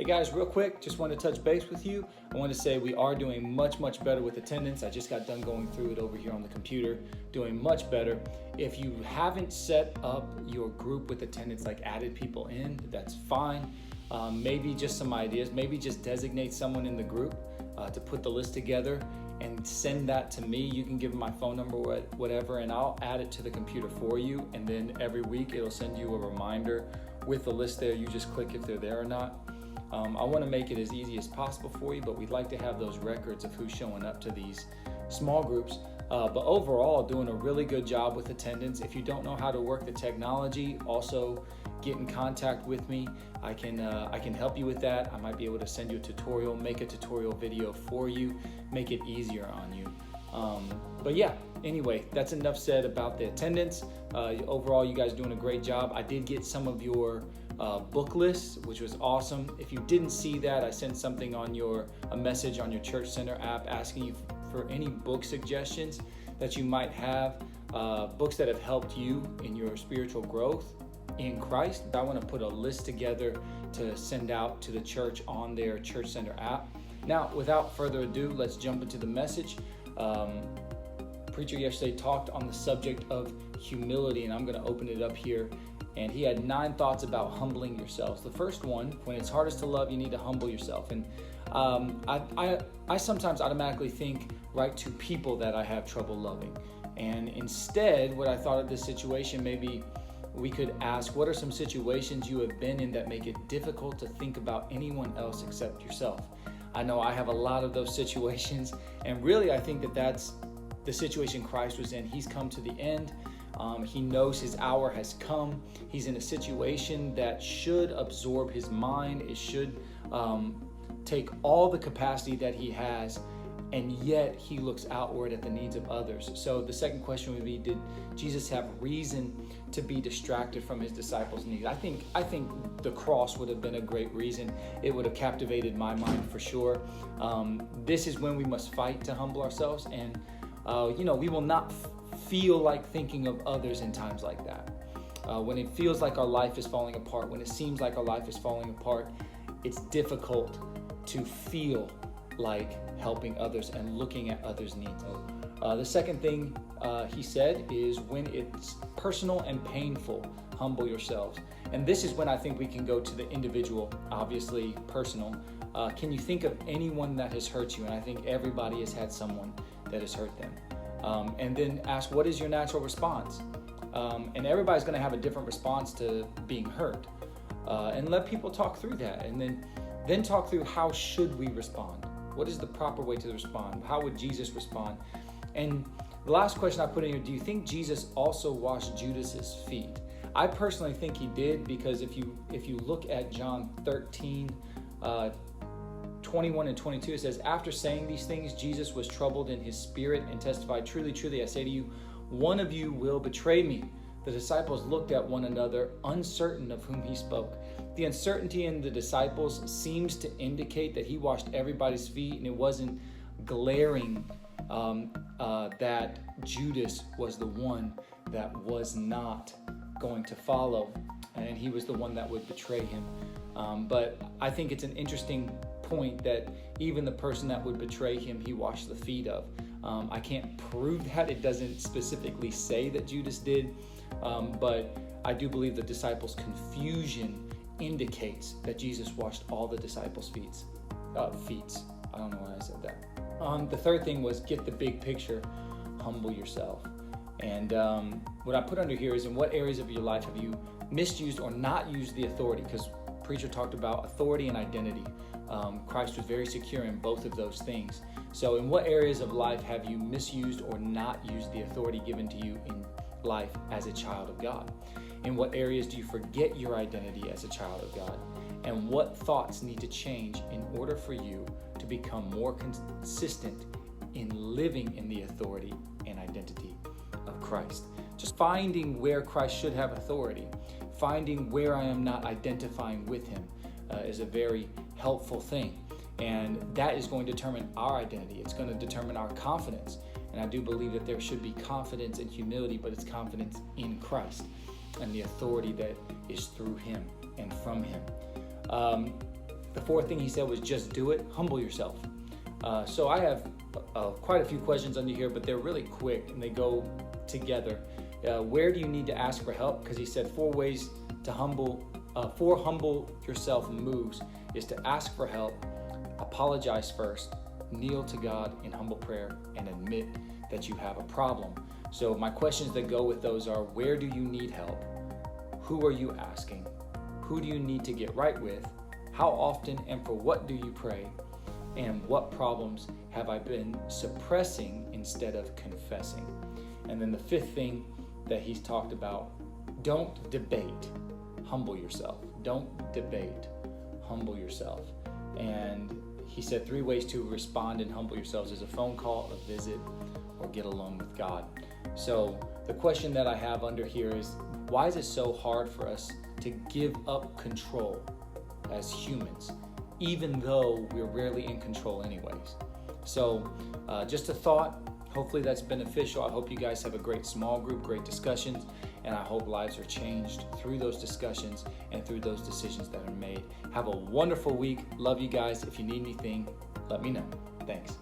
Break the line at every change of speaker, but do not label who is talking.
guys, real quick, just want to touch base with you. I want to say we are doing much better with attendance. I just got done going through it over here on the computer, doing much better. If you haven't set up your group with attendance, like added people in, that's fine. Maybe just some ideas, maybe just designate someone in the group to put the list together and send that to me. You can give them my phone number, whatever, and I'll add it to the computer for you. And then every week it'll send you a reminder with the list there. You just click if they're there or not. I want to make it as easy as possible for you, but we'd like to have those records of who's showing up to these small groups. But overall, doing a really good job with attendance. If you don't know how to work the technology, also get in contact with me. I can help you with that. I might be able to send you a tutorial, make a tutorial video for you, make it easier on you. But yeah, anyway, that's enough said about the attendance. Overall, you guys doing a great job. I did get some of your book lists, which was awesome. If you didn't see that, I sent something on a message on your Church Center app asking you for any book suggestions that you might have, books that have helped you in your spiritual growth in Christ. I want to put a list together to send out to the church on their Church Center app. Now, without further ado, let's jump into the message. Preacher yesterday talked on the subject of humility, and I'm going to open it up here. And he had 9 thoughts about humbling yourselves. The first one, when it's hardest to love, you need to humble yourself. And I sometimes automatically think right to people that I have trouble loving. And instead, what I thought of this situation, maybe we could ask, what are some situations you have been in that make it difficult to think about anyone else except yourself? I know I have a lot of those situations, and really I think that that's the situation Christ was in. He's come to the end. He knows his hour has come. He's in a situation that should absorb his mind. It should take all the capacity that he has, and yet he looks outward at the needs of others. So the second question would be, did Jesus have reason to be distracted from his disciples' needs? I think the cross would have been a great reason. It would have captivated my mind for sure. This is when we must fight to humble ourselves, and we will not feel like thinking of others in times like that. When it feels like our life is falling apart, when it seems like our life is falling apart, it's difficult to feel like helping others and looking at others' needs. The second thing he said is, when it's personal and painful, humble yourselves. And this is when I think we can go to the individual, obviously personal. Can you think of anyone that has hurt you? And I think everybody has had someone that has hurt them. And then ask, what is your natural response? And everybody's going to have a different response to being hurt. And let people talk through that. And then talk through, how should we respond? What is the proper way to respond? How would Jesus respond? And the last question I put in here, do you think Jesus also washed Judas's feet? I personally think he did, because if you look at John 13, 21 and 22, it says, after saying these things, Jesus was troubled in his spirit and testified, truly, truly, I say to you, one of you will betray me. The disciples looked at one another, uncertain of whom he spoke. The uncertainty in the disciples seems to indicate that he washed everybody's feet, and it wasn't glaring that Judas was the one that was not going to follow, and he was the one that would betray him. But I think it's an interesting point that even the person that would betray him, he washed the feet of. I can't prove that. It doesn't specifically say that Judas did, but I do believe the disciples' confusion indicates that Jesus washed all the disciples' feet. I don't know why I said that. The third thing was, get the big picture, humble yourself. And what I put under here is, in what areas of your life have you misused or not used the authority? Because Preacher talked about authority and identity. Christ was very secure in both of those things. So in what areas of life have you misused or not used the authority given to you in life as a child of God? In what areas do you forget your identity as a child of God? And what thoughts need to change in order for you to become more consistent in living in the authority and identity of Christ? Just finding where Christ should have authority, finding where I am not identifying with him is a very helpful thing. And that is going to determine our identity. It's going to determine our confidence. And I do believe that there should be confidence and humility, but it's confidence in Christ and the authority that is through him and from him. The fourth thing he said was just do it, humble yourself. So I have quite a few questions under here, but they're really quick and they go together. Where do you need to ask for help? Because he said 4 ways to humble yourself moves is to ask for help, apologize first, kneel to God in humble prayer, and admit that you have a problem. So my questions that go with those are, where do you need help? Who are you asking? Who do you need to get right with? How often and for what do you pray? And what problems have I been suppressing instead of confessing? And then the fifth thing that he's talked about, don't debate, humble yourself. Don't debate, humble yourself. And he said 3 ways to respond and humble yourselves is a phone call, a visit, or get alone with God. So the question that I have under here is, why is it so hard for us to give up control as humans, even though we're rarely in control anyways? So just a thought. Hopefully that's beneficial. I hope you guys have a great small group, great discussions, and I hope lives are changed through those discussions and through those decisions that are made. Have a wonderful week. Love you guys. If you need anything, let me know. Thanks.